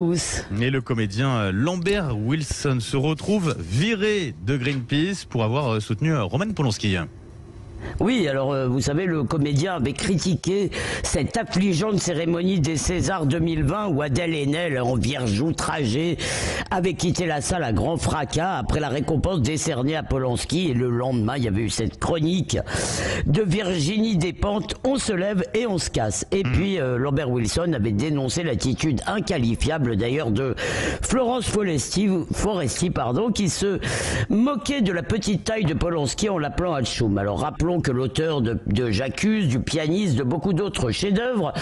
Et le comédien Lambert Wilson se retrouve viré de Greenpeace pour avoir soutenu Roman Polanski. Oui, alors vous savez, le comédien avait critiqué cette affligeante cérémonie des Césars 2020 où Adèle Haenel, en vierge outragée, avait quitté la salle à grand fracas après la récompense décernée à Polanski. Et le lendemain, il y avait eu cette chronique de Virginie Despentes, on se lève et on se casse. Et puis Lambert Wilson avait dénoncé l'attitude inqualifiable d'ailleurs de Florence Foresti, qui se moquait de la petite taille de Polanski en l'appelant Hatchoum. Alors rappelons que l'auteur de J'accuse, du pianiste, de beaucoup d'autres chefs-d'œuvre,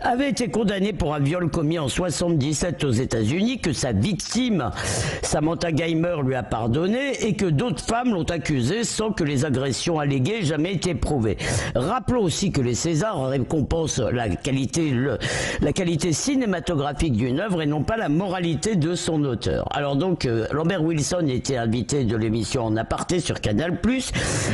avait été condamné pour un viol commis en 77 aux États-Unis, que sa victime, Samantha Geimer, lui a pardonné et que d'autres femmes l'ont accusé sans que les agressions alléguées aient jamais été prouvées. Rappelons aussi que les Césars récompensent la qualité cinématographique d'une œuvre et non pas la moralité de son auteur. Alors donc, Lambert Wilson était invité de l'émission En Aparté sur Canal+,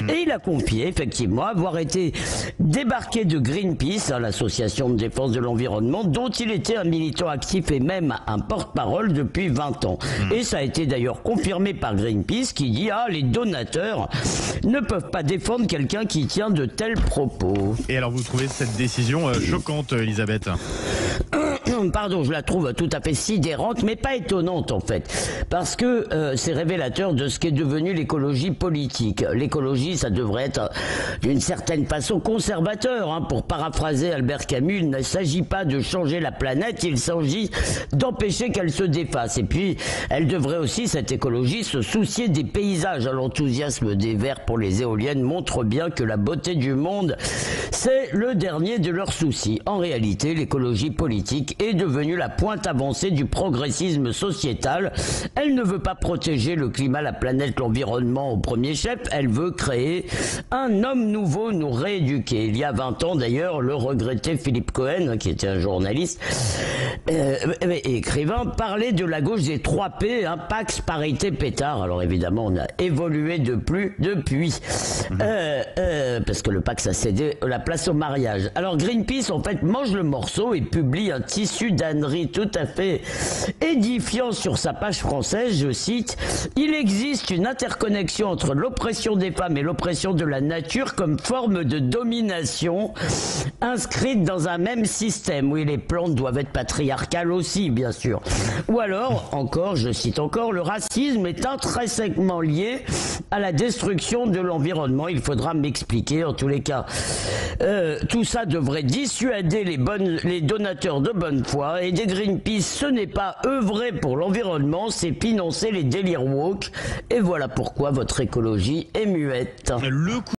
et il a confié effectivement avoir été débarqué de Greenpeace, l'association de défense de l'environnement, dont il était un militant actif et même un porte-parole depuis 20 ans. Et ça a été d'ailleurs confirmé par Greenpeace qui dit « Ah, les donateurs ne peuvent pas défendre quelqu'un qui tient de tels propos ». Et alors vous trouvez cette décision choquante, Elisabeth ? Pardon, je la trouve tout à fait sidérante, mais pas étonnante en fait, parce que c'est révélateur de ce qu'est devenu l'écologie politique. L'écologie, ça devrait être d'une certaine façon conservateur, hein. Pour paraphraser Albert Camus, il ne s'agit pas de changer la planète, il s'agit d'empêcher qu'elle se défasse. Et puis, elle devrait aussi, cette écologie, se soucier des paysages. L'enthousiasme des Verts pour les éoliennes montre bien que la beauté du monde, c'est le dernier de leurs soucis. En réalité, l'écologie politique est devenue la pointe avancée du progressisme sociétal. Elle ne veut pas protéger le climat, la planète, l'environnement au premier chef. Elle veut créer un homme nouveau, nous rééduquer. Il y a 20 ans d'ailleurs, le regretté Philippe Cohen, qui était un journaliste, écrivain, parlait de la gauche des 3 P, hein, Pax, parité, pétard. Alors évidemment, on a évolué depuis. Parce que le Pax a cédé la place au mariage. Alors Greenpeace, en fait, mange le morceau et publie un tissu d'ânerie tout à fait édifiant sur sa page française, je cite, « Il existe une interconnexion entre l'oppression des femmes et l'oppression de la nature comme forme de domination inscrite dans un même système. » Oui, les plantes doivent être patriarcales aussi, bien sûr. Ou alors, encore, je cite encore, « Le racisme est intrinsèquement lié à la destruction de l'environnement. » Il faudra m'expliquer, en tous les cas. Tout ça devrait dissuader les donateurs de bonne foi, et des Greenpeace, ce n'est pas œuvrer pour l'environnement, c'est financer les délires woke. Et voilà pourquoi votre écologie est muette.